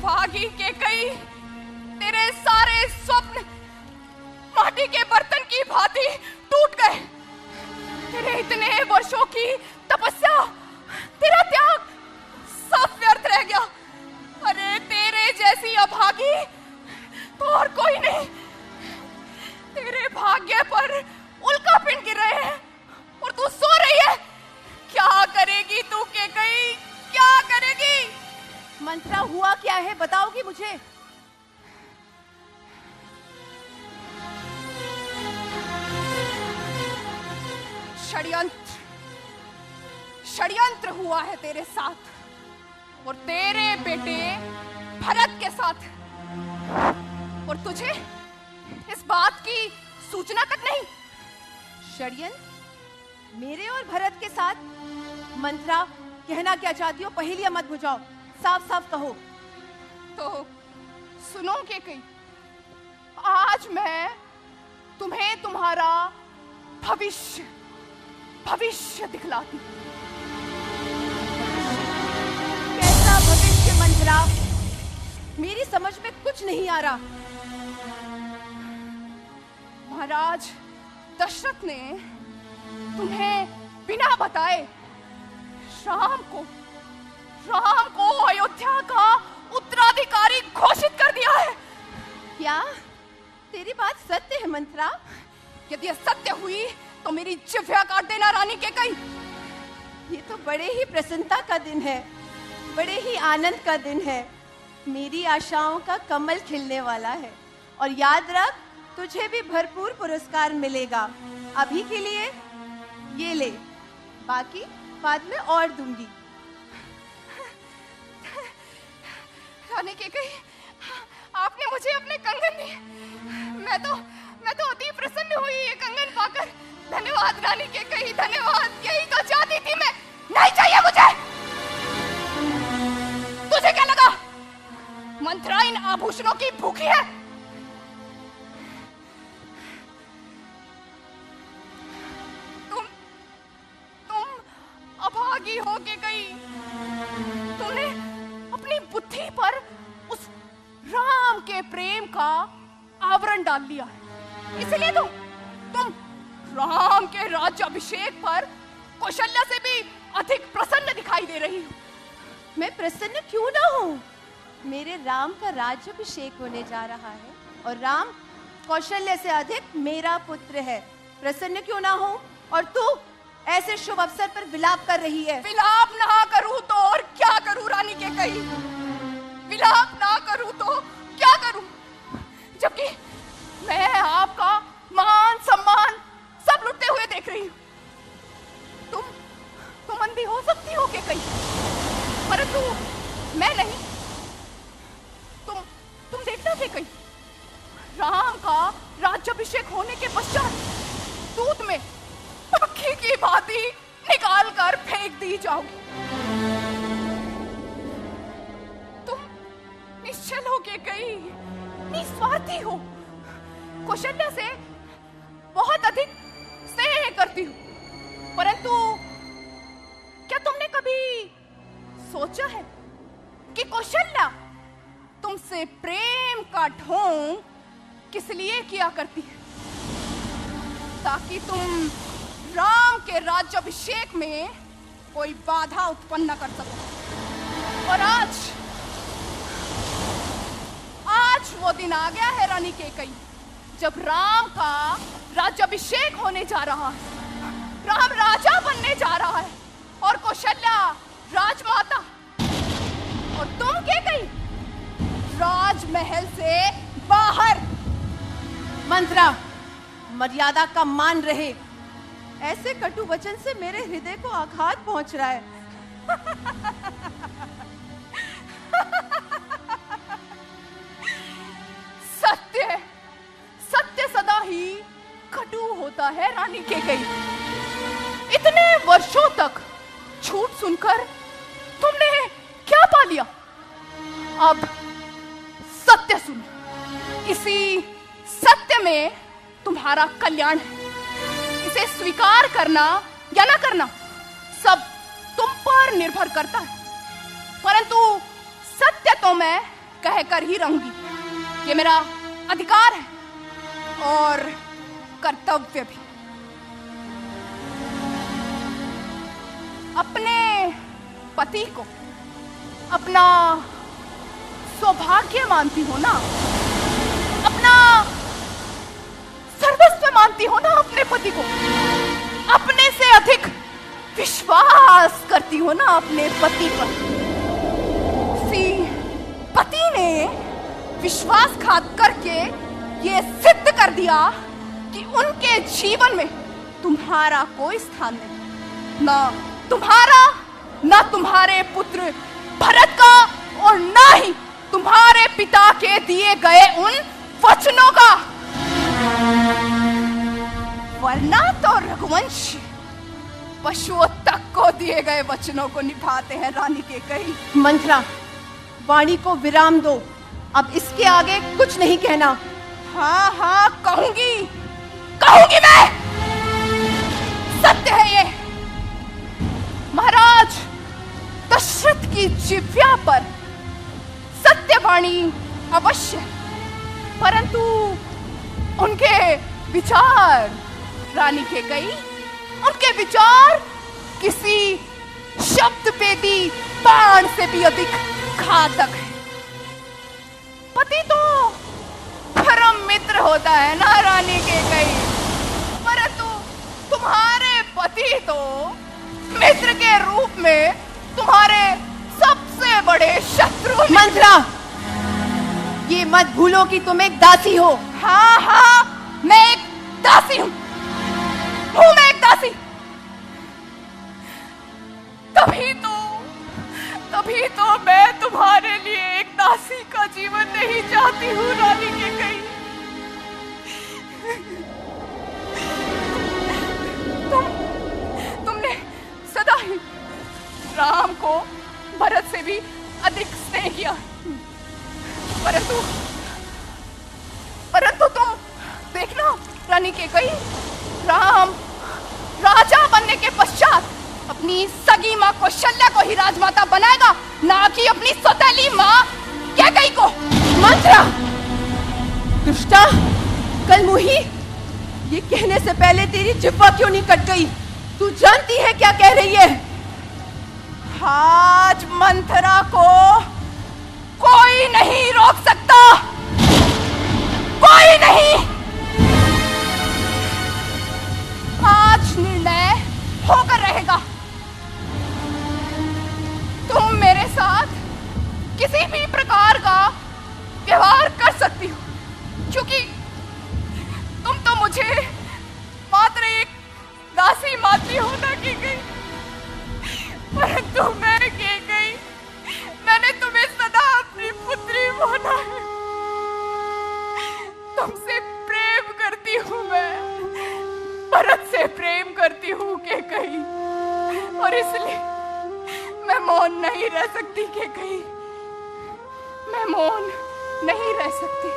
अभागी के कई तेरे सारे स्वप्न माटी के बर्तन की भांति टूट गए। तेरे इतने वर्षों की तपस्या, तेरा त्याग सब व्यर्थ रह गया। अरे तेरे जैसी अभागी तो और कोई नहीं। तेरे भाग्य पर उल्का पिंड गिर रहे हैं और तू सो रही है। क्या करेगी तू कैकेयी, क्या करेगी? मंत्रा, हुआ क्या है, बताओगी मुझे? षड्यंत्र हुआ है तेरे साथ और तेरे बेटे भरत के साथ, और तुझे इस बात की सूचना तक नहीं। षड्यंत्र मेरे और भरत के साथ? मंत्रा, कहना क्या चाहती हो? पहेलियां मत बुझाओ, साफ साफ कहो। तो सुनो कैकेयी, आज मैं तुम्हें तुम्हारा भविष्य दिखलाती। कैसा भविष्य मंत्रा? मेरी समझ में कुछ नहीं आ रहा। महाराज दशरथ ने तुम्हें बिना बताए राम को अयोध्या का उत्तराधिकारी घोषित कर दिया है। क्या तेरी बात सत्य है मंत्रा? यदि सत्य हुई तो मेरी जिह्वा काट देना रानी कैकेयी। ये तो बड़े ही प्रसन्नता का दिन है, बड़े ही आनंद का दिन है। मेरी आशाओं का कमल खिलने वाला है। और याद रख, तुझे भी भरपूर पुरस्कार मिलेगा। अभी के लिए ये ले, बाकी बाद में और दूंगी। रानी कैकेयी, आपने मुझे अपने कंगन दिए। मैं तो अति प्रसन्न हुई ये कंगन पाकर। धन्यवाद रानी कैकेयी, धन्यवाद। यही तो चाहती थी मैं। नहीं चाहिए मुझे। तुझे क्या लगा मंत्रा इन आभूषणों की भूखी है? तुम अभागी हो कैकेयी। तुमने अपनी बुद्धि पर उस राम के प्रेम का आवरण डाल लिया है। इसलिए तुम राम के राज्याभिषेक पर कौशल्या से भी अधिक प्रसन्न दिखाई दे रही हो। मैं प्रसन्न क्यों ना हूँ? मेरे राम का राज्याभिषेक होने जा रहा है और राम कौशल्या से अधिक मेरा पुत्र है। प्रसन्न क्यों ना हूँ? और तू ऐसे शुभ अवसर पर विलाप कर रही है। विलाप ना करूं तो और क्या करूं रानी कैकेयी? विलाप ना करूं तो क्या करूं, जबकि मैं आपका मान सम्मान सब लुटते हुए देख रही हूं। तुम अंधी हो सकती हो कैकेयी, परंतु मैं नहीं। तुम देखना कैकेयी, राम का राज्याभिषेक होने के पश्चात दूध में पक्षी की भांति निकाल कर फेंक दी जाओगी। तुम निश्चल हो कैकेयी, निस्वार्थी हो। कौशल्या से बहुत अधिक स्नेह करती हो, परंतु क्या तुमने कभी सोचा है कि कौशल्या तुमसे प्रेम का ढोंग किस लिए किया करती है? ताकि तुम राम के राज्याभिषेक में कोई बाधा उत्पन्न न कर सको। और आज वो दिन आ गया है रानी कैकेयी, जब राम का राज्याभिषेक होने जा रहा है। राम राजा बनने जा रहा है और कौशल्या राजमाता, और तुम कैकेयी राजमहल से बाहर। मंत्रा, मर्यादा का मान रहे। ऐसे कटु वचन से मेरे हृदय को आघात पहुंच रहा है। सत्य सदा ही कटु होता है रानी कैकेयी। इतने वर्षों तक झूठ सुनकर तुमने क्या पा लिया? अब सत्य सुनो। इसी सत्य में तुम्हारा कल्याण है। इसे स्वीकार करना या ना करना सब तुम पर निर्भर करता है, परंतु सत्य तो मैं कहकर ही रहूंगी। ये मेरा अधिकार है और कर्तव्य भी। अपने पति को अपना सौभाग्य मानती हो ना, अपना सर्वस्व मानती हो ना अपने पति को, अपने से अधिक विश्वास करती हो ना अपने पति पर। उसी पति ने विश्वासघात करके ये सिद्ध कर दिया कि उनके जीवन में तुम्हारा कोई स्थान नहीं, ना तुम्हारा, ना तुम्हारे पुत्र भरत का, और ना ही तुम्हारे पिता के दिए गए उन वचनों का। वरना तो रघुवंश पशुओं तक को दिए गए वचनों को निभाते हैं रानी कैकेयी। मंथरा, वाणी को विराम दो, अब इसके आगे कुछ नहीं कहना। हाँ हाँ कहूंगी, कहूंगी मैं। सत्य है ये, महाराज दशरथ की जिह्वा पर सत्यवाणी अवश्य, परंतु उनके विचार रानी कैकेयी, उनके विचार किसी शब्द भेदी बाण से भी अधिक घातक है। पति तो परम मित्र होता है ना रानी कैकेयी, परंतु तुम्हारे पति तो मित्र के रूप में तुम्हारे सबसे बड़े शत्रु। मंथरा, ये मत भूलो कि तुम एक दासी हो। हाँ हाँ, मैं एक दासी हूं, मैं एक दासी। तभी तो मैं तुम्हारे लिए एक दासी का जीवन नहीं चाहती हूँ रानी कैकेयी। तुमने सदा ही राम को भरत से भी अधिक स्नेह किया, परंतु तुम देखना रानी कैकेयी, राम राजा बनने के पश्चात अपनी सगी माँ कौशल्या को ही राजमाता बनाएगा, ना कि अपनी सौतेली माँ कैकेयी को। मंथरा, दुष्टा, कलमुही, ये कहने से पहले तेरी जिह्वा क्यों नहीं कट गई? तू जानती है क्या कह रही है? आज मंथरा को कोई नहीं रोक सकता, कोई नहीं। आज निर्णय होकर रहेगा। तुम मेरे साथ किसी भी प्रकार का व्यवहार कर सकती हो, क्योंकि तुम तो मुझे मात्र एक दासी मानती हो ना कैकेयी, परंतु मैं कैकेयी, मैंने तुम्हें सदा अपनी पुत्री माना है। तुमसे प्रेम करती हूँ मैं, भरत से प्रेम करती हूँ कैकेयी, और इसलिए मैं मौन नहीं रह सकती कैकेयी, मैं मौन नहीं रह सकती।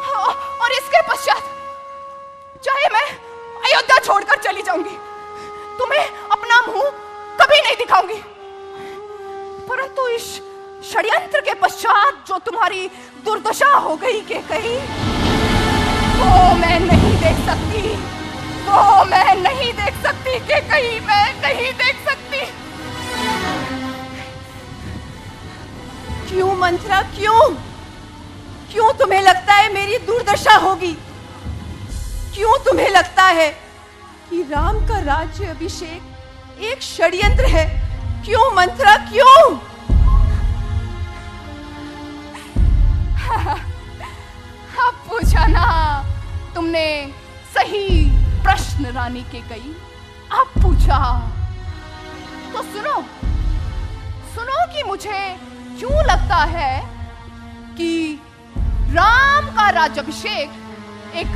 हाँ, और इसके पश्चात चाहे मैं अयोध्या छोड़कर चली जाऊंगी, तुम्हें अपना मुंह कभी नहीं दिखाऊंगी, परंतु इस षड्यंत्र के पश्चात जो तुम्हारी दुर्दशा हो गई कैकेयी, वो मैं नहीं देख सकती, वो मैं नहीं देख सकती कैकेयी, मैं नहीं देख सकती। क्यों मंथरा, क्यों तुम्हें लगता है मेरी दुर्दशा होगी? क्यों तुम्हें लगता है कि राम का राज्य अभिषेक एक षड्यंत्र है? क्यों मंथरा, क्यों? अब पूछा ना तुमने सही प्रश्न रानी कैकेयी, अब पूछा तो सुनो कि मुझे क्यों लगता है कि राम का राज्याभिषेक एक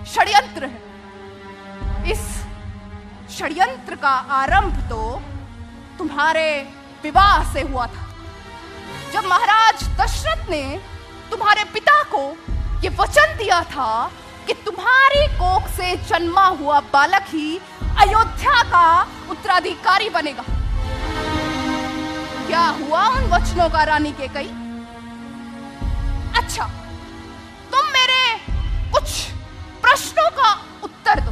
षड्यंत्र है। इस षड्यंत्र का आरंभ तो तुम्हारे विवाह से हुआ था, जब महाराज दशरथ ने तुम्हारे पिता को ये वचन दिया था कि तुम्हारी कोख से जन्मा हुआ बालक ही अयोध्या का उत्तराधिकारी बनेगा। क्या हुआ उन वचनों का रानी कैकेयी? कुछ प्रश्नों का उत्तर दो।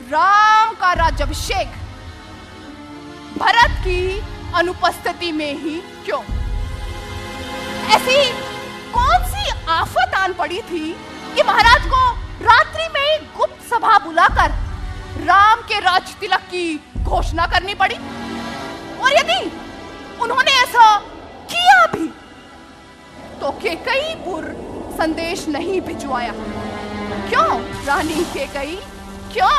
राम का राज्याभिषेक भरत की अनुपस्थिति में ही क्यों? ऐसी कौन सी आफत आन पड़ी थी कि महाराज को रात्रि में ही गुप्त सभा बुलाकर राम के राज तिलक की घोषणा करनी पड़ी? और यदि उन्होंने ऐसा किया भी तो केकईपुर संदेश नहीं भिजवाया? क्यों रानी केकई, क्यों?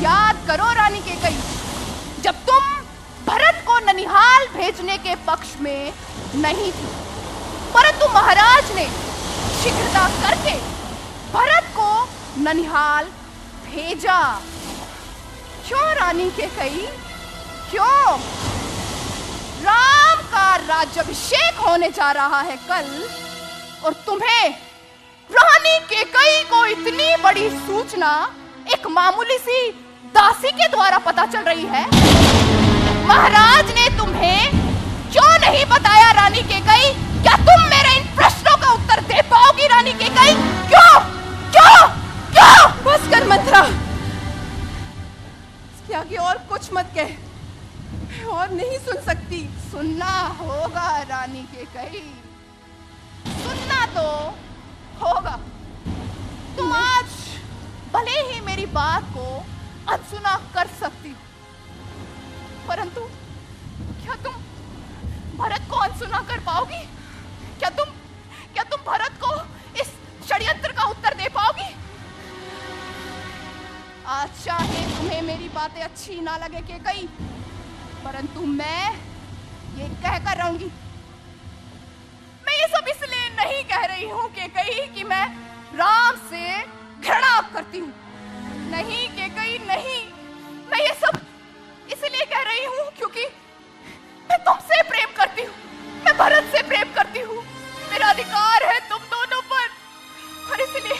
याद करो रानी केकई, जब तुम भरत को ननिहाल भेजने के पक्ष में नहीं थी, परंतु महाराज ने शीघ्रता करके भरत को ननिहाल भेजा। क्यों रानी केकई, क्यों? राम का राज्याभिषेक होने जा रहा है कल, और तुम्हें रानी केकई को इतनी बड़ी सूचना एक मामूली सी दासी के द्वारा पता चल रही है। महाराज ने तुम्हें क्यों नहीं बताया रानी केकई? क्या तुम मेरे इन प्रश्नों का उत्तर दे पाओगी रानी केकई? क्यों क्यों क्यों? बस कर मंत्रा, इसके आगे और कुछ मत कह, मैं और नहीं सुन सकती। सुनना होगा रानी केकई, सुनना तो होगा। तुम आज भले ही मेरी बात को अनसुना कर सकती हो, परंतु क्या तुम भरत को अनसुना कर पाओगी? क्या तुम भरत को इस षड्यंत्र का उत्तर दे पाओगी? आज चाहे तुम्हें मेरी बातें अच्छी ना लगे केकई, परंतु मैं ये कहकर रहूंगी। मैं ये सब इसलिए नहीं कह रही हूं केकई कि मैं राम से घृणा करती हूं। नहीं केकई, नहीं। मैं ये सब इसलिए कह रही हूं क्योंकि मैं तुमसे प्रेम करती हूँ, मैं भरत से प्रेम करती हूँ। मेरा अधिकार है तुम दोनों पर, और इसलिए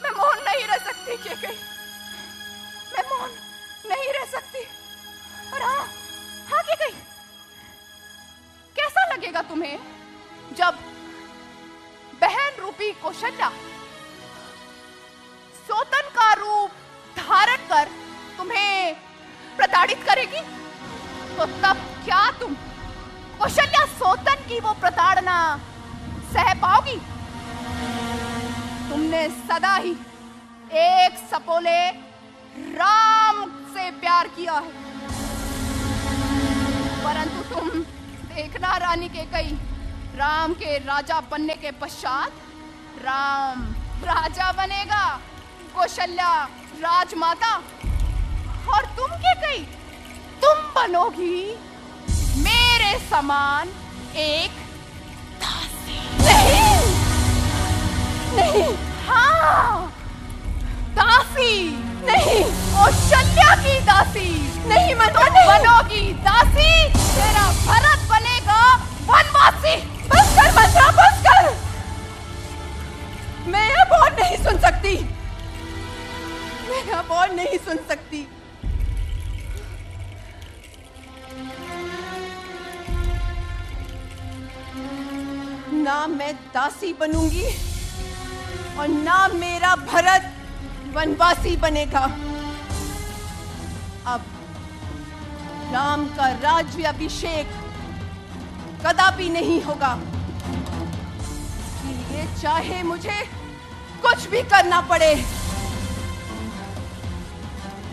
मैं मौन नहीं रह सकती केकई, मैं मौन नहीं रह सकती। और हाँ केकई, कैसा लगेगा तुम्हें जब बहन रूपी कौशल्या सोतन का रूप धारण कर तुम्हें प्रताड़ित करेगी? तो तब क्या तुम कौशल्या सोतन की वो प्रताड़ना सह पाओगी? तुमने सदा ही एक सपोले राम से प्यार किया है, परंतु तुम देखना रानी केकई, राम के राजा बनने के पश्चात राम राजा बनेगा, कौशल्या राजमाता, और तुम केकई, तुम बनोगी मेरे समान एक दासी। नहीं, नहीं, हाँ, दासी नहीं, कौशल्या की दासी नहीं मंत्रा, तुम बनोगी दासी, तेरा भरत बनेगा वनवासी। बस कर मंत्रा, बस कर। मैं अब और नहीं सुन सकती, मैं अब और नहीं सुन सकती। ना मैं दासी बनूंगी और ना मेरा भरत वनवासी बनेगा। अब राम का राज्याभिषेक कदापि नहीं होगा, इसलिए चाहे मुझे कुछ भी करना पड़े।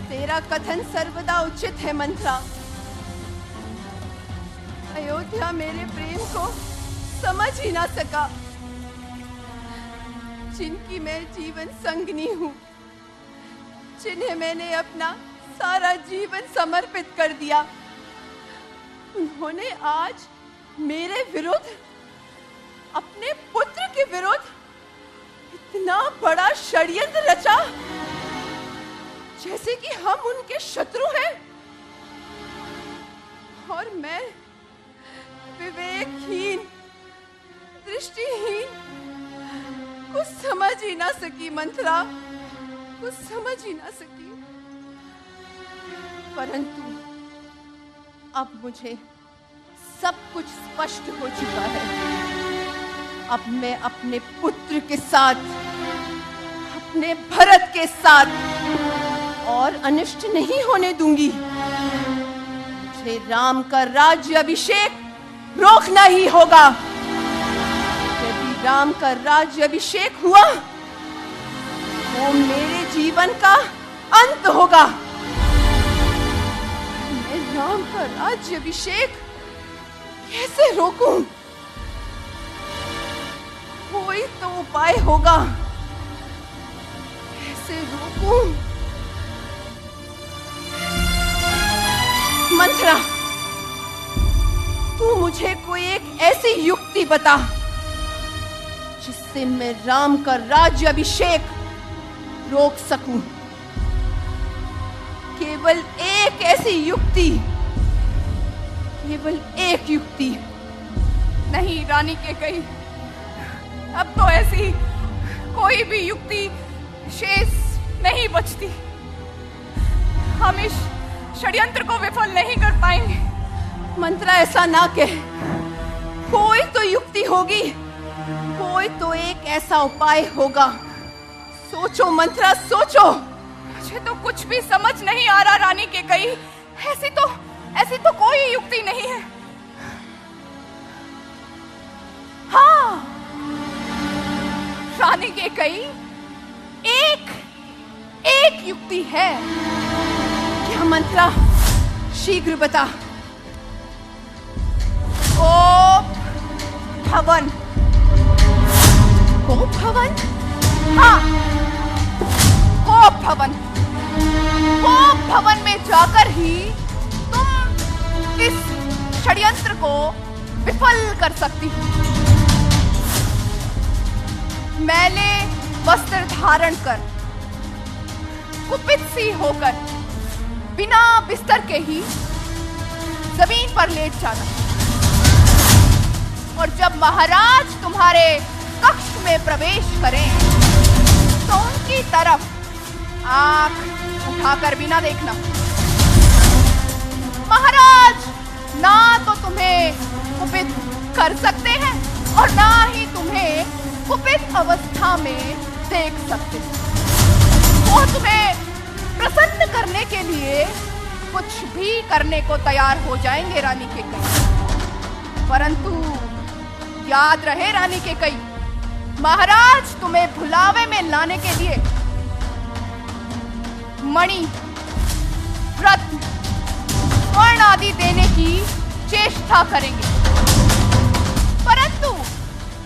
तेरा कथन सर्वदा उचित है मंत्रा। अयोध्या मेरे प्रेम को समझ ही ना सका, जिनकी मैं जीवन संगनी हूँ, जिन्हें मैंने अपना सारा जीवन समर्पित कर दिया, उन्होंने आज मेरे विरुद्ध, अपने पुत्र के विरुद्ध इतना बड़ा षड्यंत्र रचा, जैसे कि हम उनके शत्रु हैं। और मैं विवेकहीन, दृष्टिहीन, कुछ समझ ही ना सकी मंत्रा, कुछ समझ ही ना सकी। परंतु अब मुझे सब कुछ स्पष्ट हो चुका है। अब मैं अपने पुत्र के साथ, अपने भरत के साथ और अनिष्ट नहीं होने दूंगी। मुझे राम का राज्य अभिषेक रोकना ही होगा। यदि राम का राज्य अभिषेक हुआ तो मेरे जीवन का अंत होगा। मैं राम का राज्य अभिषेक कैसे रोकूं? कोई तो उपाय होगा। कैसे रोकूं? मंथरा, तू मुझे कोई एक ऐसी युक्ति बता जिससे मैं राम का राज्य अभिषेक रोक सकूं। केवल एक ऐसी युक्ति, केवल एक युक्ति। नहीं रानी कैकेयी, अब तो ऐसी कोई भी युक्ति शेष नहीं बचती। हम इस षड्यंत्र को विफल नहीं कर पाएंगे। मंत्रा, ऐसा ना कह। कोई तो युक्ति होगी, कोई तो एक ऐसा उपाय होगा। सोचो मंत्रा, सोचो। मुझे तो कुछ भी समझ नहीं आ रहा रानी कैकेयी। ऐसी तो कोई युक्ति नहीं है। हाँ रानी कैकेयी, एक युक्ति है। क्या मंत्रा? शीघ्र बता। कोप भवन। कोप भवन? हाँ, कोप भवन। कोप भवन में जाकर ही तुम इस षड्यंत्र को विफल कर सकती हो। मैले वस्त्र धारण कर, कुपित सी होकर, बिना बिस्तर के ही जमीन पर लेट जाना। और जब महाराज तुम्हारे कक्ष में प्रवेश करें तो उनकी तरफ आंख उठाकर भी ना देखना। महाराज ना तो तुम्हें कुपित कर सकते हैं और ना ही तुम्हें कुपित अवस्था में देख सकते। वो तुम्हें प्रसन्न करने के लिए कुछ भी करने को तैयार हो जाएंगे रानी कैकेयी। परंतु याद रहे रानी कैकेयी, महाराज तुम्हें भुलावे में लाने के लिए मणि, रत्न, स्वर्ण आदि देने की चेष्टा करेंगे। परंतु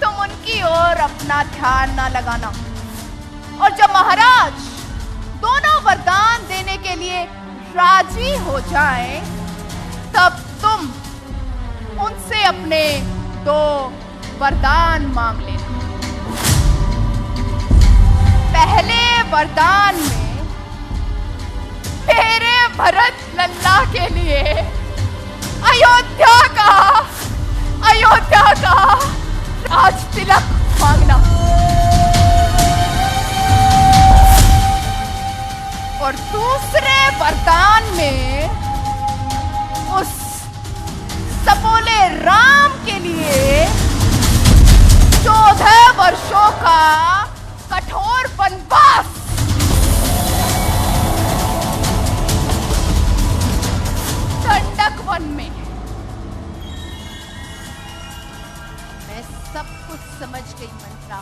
तुम उनकी ओर अपना ध्यान ना लगाना। और जब महाराज दोनों वरदान देने के लिए राजी हो जाएं, तब तुम उनसे अपने 2 वरदान मांग लेना। पहले वरदान में मेरे भरत लल्ला के लिए अयोध्या का राज तिलक मांगना। और दूसरे वरदान में उस सपोले राम के लिए 14 वर्षों का कठोर वनवास। दंडक वन में। मैं सब कुछ समझ गई मंत्रा।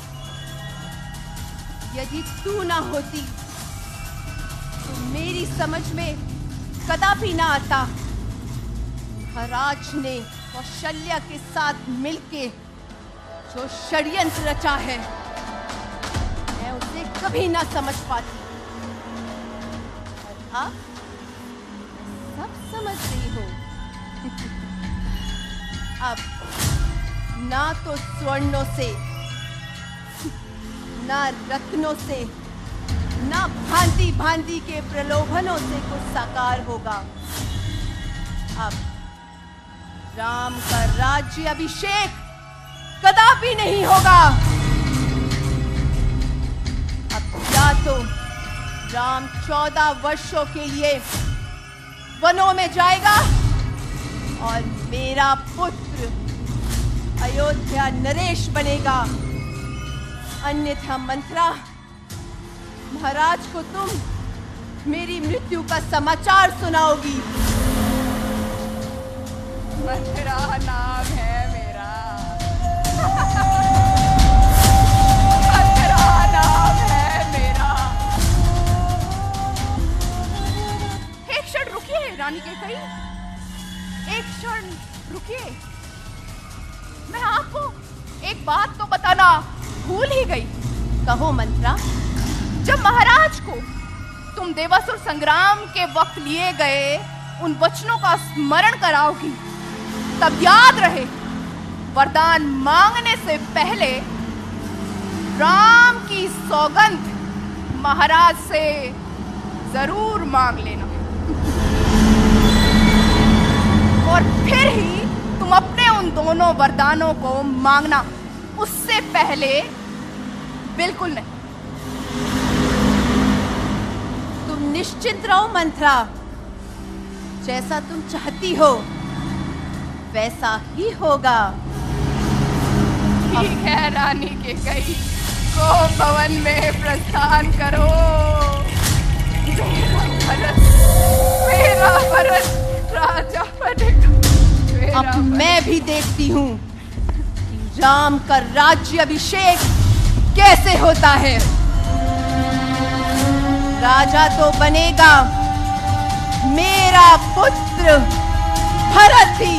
यदि तू ना होती तो मेरी समझ में कदापि ना आता। महाराज ने कौशल्या के साथ मिलके जो षड्यंत्र रचा है, मैं उसे कभी ना समझ पाती। और अब मैं सब समझ रही हूँ। अब ना तो स्वर्णों से, ना रत्नों से, ना भांति भांति के प्रलोभनों से कुछ साकार होगा। अब राम का राज्य अभिषेक कदापि नहीं होगा। अब या तो राम 14 वर्षों के लिए वनों में जाएगा और मेरा पुत्र अयोध्या नरेश बनेगा, अन्यथा मंत्रा महाराज को तुम मेरी मृत्यु का समाचार सुनाओगी। मंत्रा नाम है मेरा। मंत्रा नाम है मेरा। एक क्षण रुकिए रानी कैकेयी, एक क्षण रुकिए। मैं आपको एक बात तो बताना भूल ही गई। कहो मंत्रा। जब महाराज को तुम देवासुर संग्राम के वक्त लिए गए उन वचनों का स्मरण कराओगी, तब याद रहे वरदान मांगने से पहले राम की सौगंध महाराज से जरूर मांग लेना, और फिर ही तुम अपने उन दोनों वरदानों को मांगना, उससे पहले बिल्कुल नहीं। तुम निश्चिंत रहो मंत्रा, जैसा तुम चाहती हो वैसा ही होगा। ठीक है रानी कैकेयी, को भवन में प्रस्थान करो। मेरा भरत राजा बनेगा। अब मैं भी देखती हूँ कि राम का राज्य अभिषेक कैसे होता है। राजा तो बनेगा मेरा पुत्र भरत ही।